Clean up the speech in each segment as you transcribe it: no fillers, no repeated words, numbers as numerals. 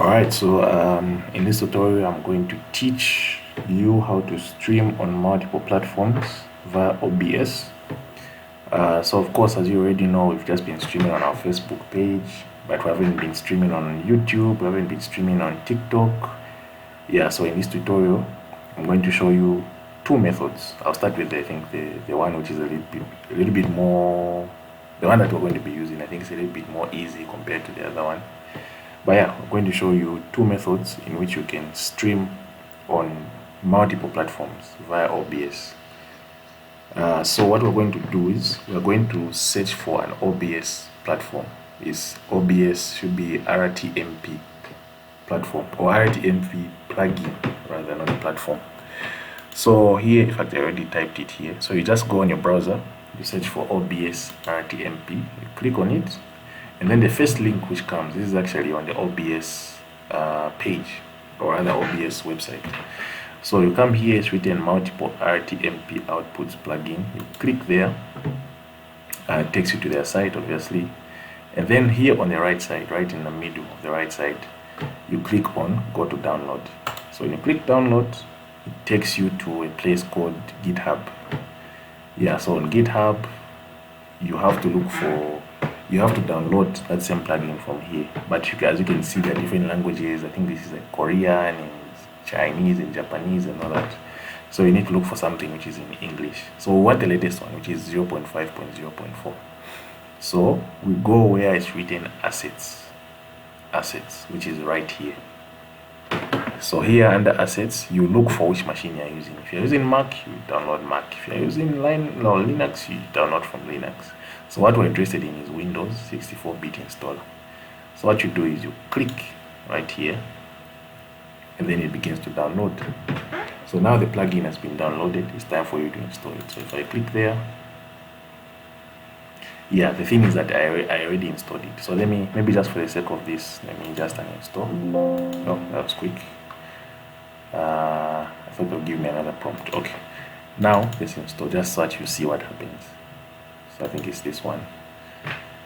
Alright, so in this tutorial I'm going to teach you how to stream on multiple platforms via OBS. So of course, as you already know, we've just been streaming on our Facebook page, but we haven't been streaming on YouTube, we haven't been streaming on TikTok. Yeah, so in this tutorial I'm going to show you two methods. I'll start with the one which is a little bit more, the one that we're going to be using. I think it's a little bit more easy compared to the other one. But yeah, I'm going to show you two methods in which you can stream on multiple platforms via OBS. So what we're going to do is we're going to search for an OBS platform. OBS should be RTMP platform or RTMP plugin rather than a platform. So here, in fact, I already typed it here. So you just go on your browser, you search for OBS RTMP, you click on it. And then the first link which comes, this is actually on the OBS page or other OBS website. So you come here, it's written multiple RTMP outputs plugin. You click there, it takes you to their site, obviously. And then here on the right side, right in the middle of the right side, you click on go to download. So when you click download, it takes you to a place called GitHub. Yeah, so on GitHub, you have to look for, you have to download that same plugin from here. But as you can see, there are different languages. I think this is like Korean and Chinese and Japanese and all that. So you need to look for something which is in English. So we want the latest one, which is 0.5.0.4. So we go where it's written assets, which is right here. So here under assets, you look for which machine you're using. If you're using Mac, you download Mac. If you're using Linux, you download from Linux. So what we're interested in is Windows 64-bit installer. So what you do is you click right here, and then it begins to download. So now the plugin has been downloaded. It's time for you to install it. So if I click there, yeah, the thing is that I already installed it. So let me, maybe just for the sake of this, let me just uninstall. Oh, that was quick. I thought they'll give me another prompt. Okay, now let's install, just so that you see what happens. So I think it's this one.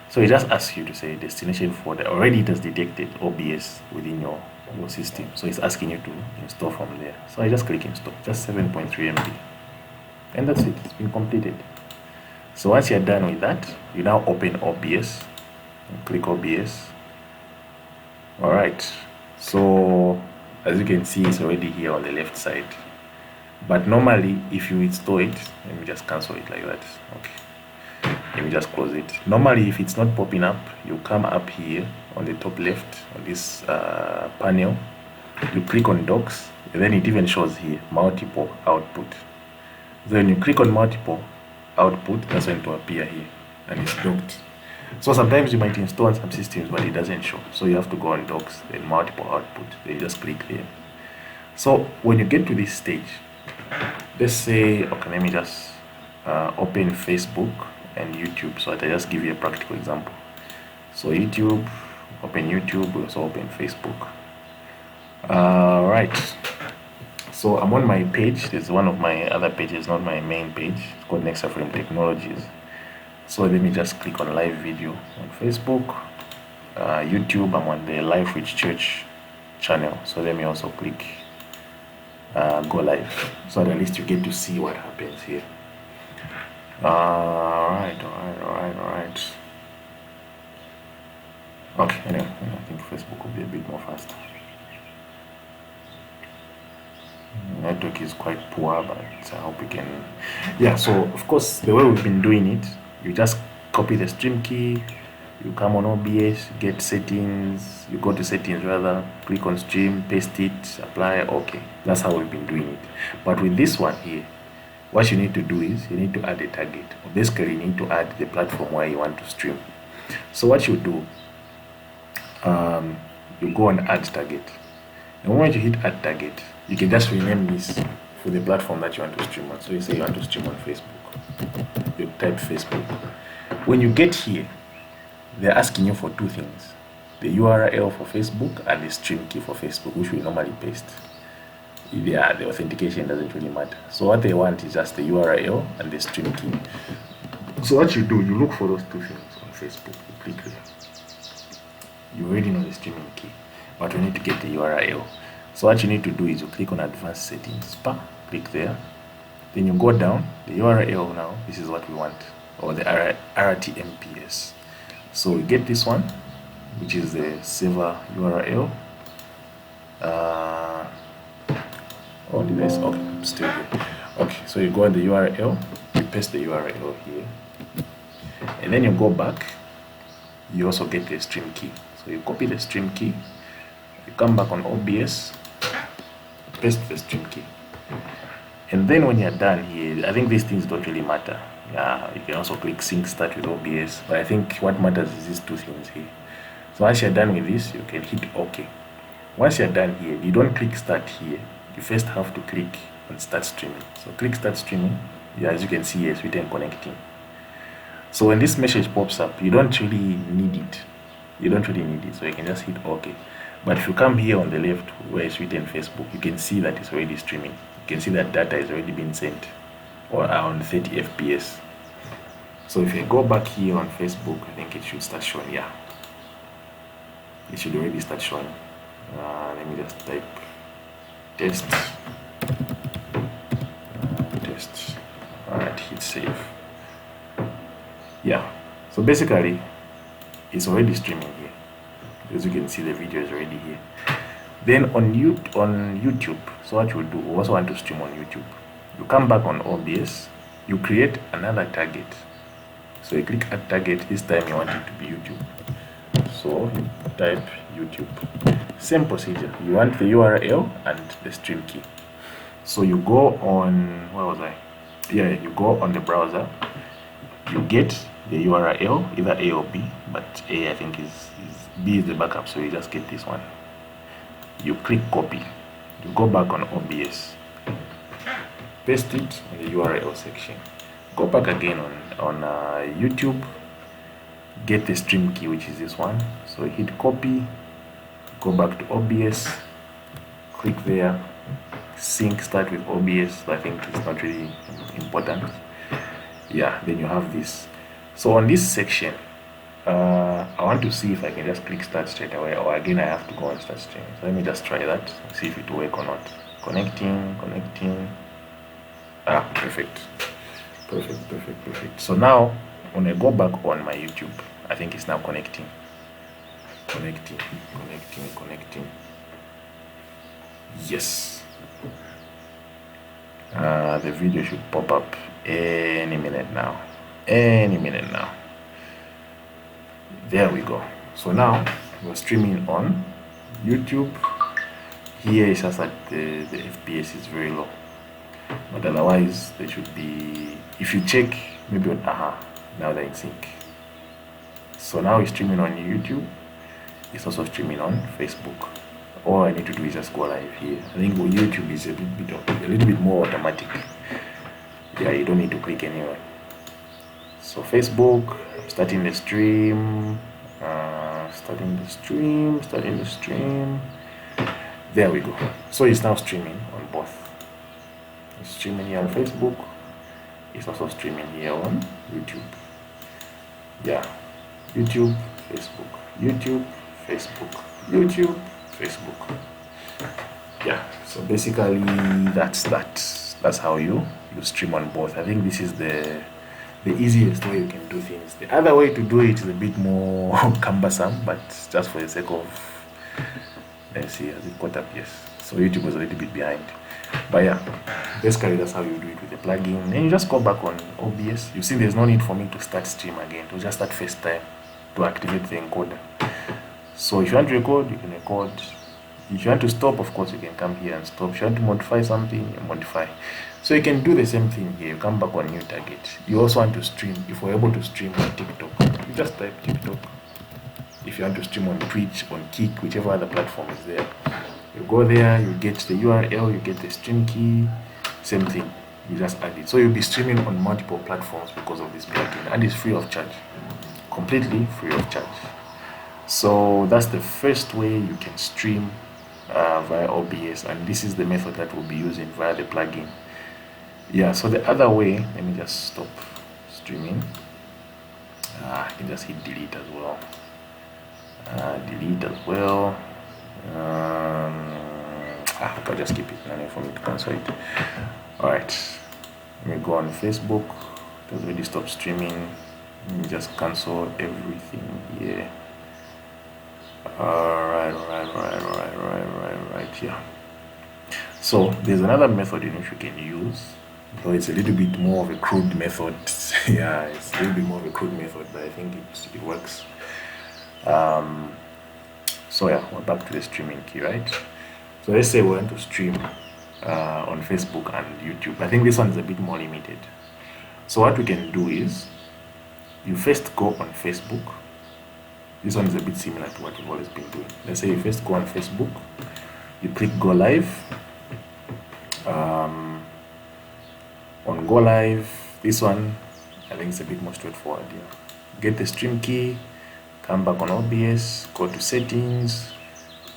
So it just asks you to say destination folder. Already it has detected OBS within your system. So it's asking you to install from there. So I just click install, just 7.3 MB. And that's it, it's been completed. So once you're done with that, you now open OBS and click OBS. Alright, so as you can see, it's already here on the left side. But normally, if you install it, let me just cancel it like that. Okay, let me just close it. Normally, if it's not popping up, you come up here on the top left on this panel, you click on docs, and then it even shows here multiple output. Then you click on multiple output, that's going to appear here, and it's docked. So sometimes you might install on some systems, but it doesn't show. So you have to go on docs, then multiple output, then you just click there. So when you get to this stage, let's say, okay, let me just open Facebook and YouTube, so that I just give you a practical example. So YouTube, open YouTube, we also open Facebook. Right, so I'm on my page. There's one of my other pages, not my main page. It's called Nexaframe Technologies. So let me just click on live video on Facebook. YouTube, I'm on the Life with Church channel. So let me also click go live, so that at least you get to see what happens here. Alright. Okay, anyway, I think Facebook will be a bit more faster. Network is quite poor, but I hope we can. Yeah, so of course, the way we've been doing it, you just copy the stream key, you come on OBS, get settings, you go to settings rather, click on stream, paste it, apply, okay. That's how we've been doing it. But with this one here, what you need to do is you need to add a target. Basically, you need to add the platform where you want to stream. So what you do, you go and add target. The moment you hit add target, you can just rename this for the platform that you want to stream on. So you say you want to stream on Facebook. You type Facebook. When you get here, they're asking you for two things: the URL for Facebook and the stream key for Facebook, which we normally paste. Yeah, the authentication doesn't really matter. So what they want is just the URL and the stream key. So what you do, you look for those two things on Facebook. You click there. You already know the streaming key. but we need to get the URL. So what you need to do is you click on advanced settings, click there, then you go down the URL. Now this is what we want, or the RTMPS. So we get this one, which is the server URL. Oh, did I? Okay, I'm still here. Okay, so you go on the URL, you paste the URL here, and then you go back. You also get the stream key. So you copy the stream key, you come back on OBS, paste the stream key, and then when you're done here, I think these things don't really matter. Yeah, you can also click sync start with OBS, but I think what matters is these two things here. So once you're done with this, you can hit OK. Once you're done here, you don't click start here. You first have to click on start streaming. So click start streaming. Yeah, as you can see here, it's written connecting. So when this message pops up, you don't really need it. So you can just hit OK. But if you come here on the left where it's written Facebook, you can see that it's already streaming. You can see that data is already been sent, or around 30 FPS. So if you go back here on Facebook, I think it should start showing. Yeah, it should already start showing. Let me just type test. Test. Alright, hit save. Yeah, so basically it's already streaming here. As you can see, the video is already here. Then on YouTube, so what you do, we also want to stream on YouTube. You come back on OBS, you create another target. So you click add target. This time you want it to be YouTube. So you type YouTube. Same procedure. You want the URL and the stream key. So you go on, where was I? Yeah, you go on the browser. You get the URL, either A or B, but A I think is B is the backup, so you just get this one. You click copy. You go back on OBS. Paste it in the URL section. Go back again on YouTube. Get the stream key, which is this one. So hit copy. Go back to OBS. Click there. Sync start with OBS. I think it's not really important. Yeah, then you have this. So on this section, I want to see if I can just click start straight away, or again I have to go and start streaming. So let me just try that, see if it will work or not. Connecting. Perfect. So now when I go back on my YouTube, I think it's now connecting. Yes. The video should pop up any minute now. There we go. So now we're streaming on YouTube. Here it's just that the FPS is very low, but otherwise they should be, if you check maybe on now they're in sync. So now it's streaming on YouTube. It's also streaming on Facebook. All I need to do is just go live here. I think with YouTube is a little bit more automatic. Yeah, you don't need to click anywhere. So Facebook, starting the stream, starting the stream. There we go. So it's now streaming on both. It's streaming here on Facebook. It's also streaming here on YouTube. Yeah, YouTube, Facebook, YouTube, Facebook, YouTube, Facebook. Yeah, so basically that's how you stream on both. I think this is the easiest way you can do things. The other way to do it is a bit more cumbersome, but just for the sake of, let's see, has it caught up? Yes. So YouTube was a little bit behind, but yeah, basically that's how you do it with the plugin. Then you just go back on OBS. You see there's no need for me to start stream again. To just start first time to activate the encoder. So if you want to record, you can record. If you want to stop, of course you can come here and stop. If you want to modify something, you modify. So you can do the same thing here. You come back on new target. You also want to stream. If we're able to stream on TikTok, you just type TikTok. If you want to stream on Twitch, on Kick, whichever other platform is there, you go there, you get the URL, you get the stream key, same thing. You just add it. So you'll be streaming on multiple platforms because of this plugin, and it's free of charge, completely free of charge. So that's the first way you can stream via OBS, and this is the method that we'll be using via the plugin. Yeah, so the other way, let me just stop streaming. I can just hit delete as well. I'll just keep it. No need for me to cancel it. Alright, let me go on Facebook. It has already stopped streaming. Let me just cancel everything here. Alright, yeah. So there's another method in which you can use, though it's a little bit more of a crude method. Yeah, it's a little bit more of a crude method, but I think it works. So yeah, we're back to the streaming key, right? So let's say we want to stream on Facebook and YouTube. I think this one is a bit more limited. So what we can do is, you first go on Facebook. This one is a bit similar to what we've always been doing. Let's say you first go on Facebook, you click go live. On go live, this one I think it's a bit more straightforward here. Get the stream key, come back on OBS, go to settings,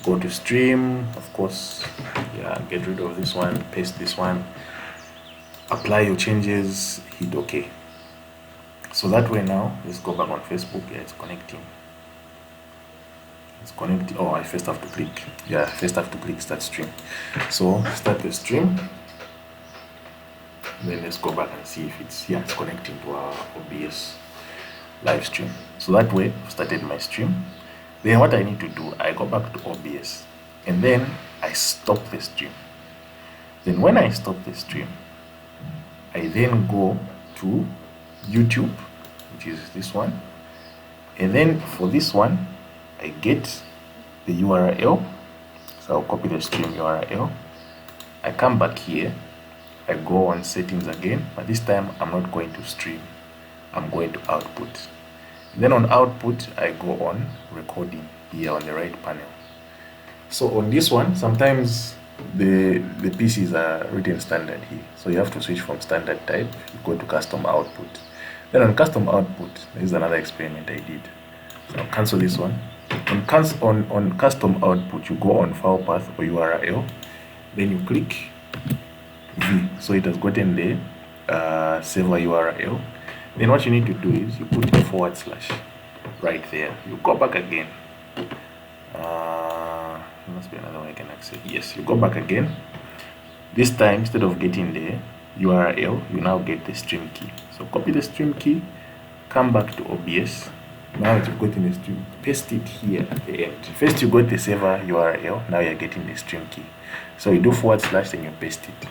go to stream, of course, yeah, get rid of this one, paste this one, apply your changes, hit OK. So that way now, let's go back on Facebook. Yeah, it's connecting. It's connecting. Oh, I first have to click. Yeah, first have to click start stream. So start the stream. Then let's go back and see if it's connecting to our OBS live stream. So that way, I've started my stream. Then what I need to do, I go back to OBS and then I stop the stream. Then when I stop the stream, I then go to YouTube, which is this one, and then for this one I get the URL. So I'll copy the stream URL. I come back here, I go on settings again, but this time I'm not going to stream, I'm going to output. Then on output I go on recording here on the right panel. So on this one, sometimes the PCs are written standard here, so you have to switch from standard type, you go to custom output. Then on custom output, this is another experiment I did. So I'll cancel this one. On custom output, you go on file path or URL, then you click V. So it has gotten the server URL. Then what you need to do is you put a / right there. You go back again. There must be another way I can access. Yes, you go back again. This time, instead of getting the URL, you now get the stream key. So copy the stream key, come back to OBS. Now that you've gotten the stream, paste it here at the end. First you got the server URL, now you're getting the stream key. So you do / then you paste it.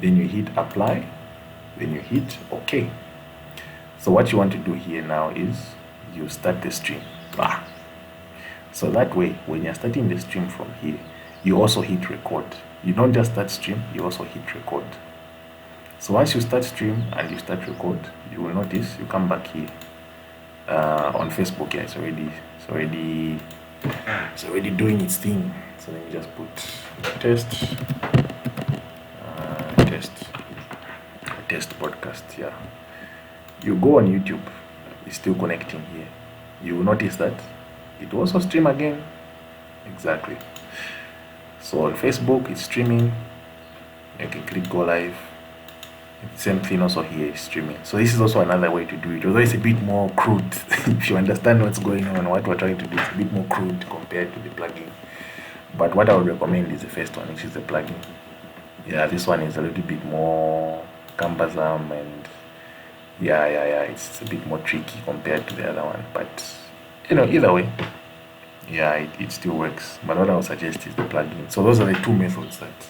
Then you hit apply, then you hit OK. So what you want to do here now is you start the stream. So that way, when you're starting the stream from here, you also hit record. You don't just start stream, you also hit record. So once you start stream and you start record, you will notice you come back here on Facebook. Yeah, it's already doing its thing. So let me just put test podcast. Yeah, you go on YouTube, it's still connecting here. You will notice that it will also stream again. Exactly. So on Facebook it's streaming. You can click go live. Same thing also here is streaming. So this is also another way to do it, although it's a bit more crude. If you understand what's going on, what we're trying to do, it's a bit more crude compared to the plugin. But what I would recommend is the first one, which is the plugin. Yeah, this one is a little bit more cumbersome and yeah, it's a bit more tricky compared to the other one. But either way, yeah, it still works. But what I would suggest is the plugin. So those are the two methods that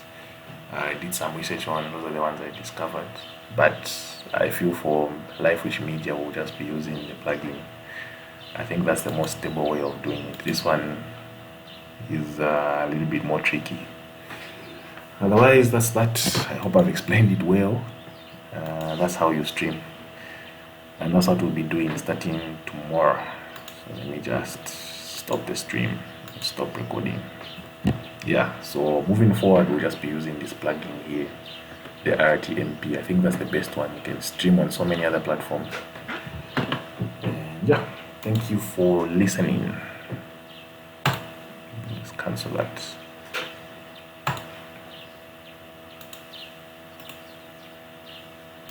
I did some research on, and those are the ones I discovered. But I feel for live wish media, we'll just be using the plugin. I think that's the most stable way of doing it. This one is a little bit more tricky. Otherwise, that's that. I hope I've explained it well. That's how you stream, and that's what we'll be doing starting tomorrow. So let me just stop the stream, stop recording. Yeah, so moving forward, we'll just be using this plugin here, the RTMP. I think that's the best one. You can stream on so many other platforms. And yeah, thank you for listening. Let's cancel that.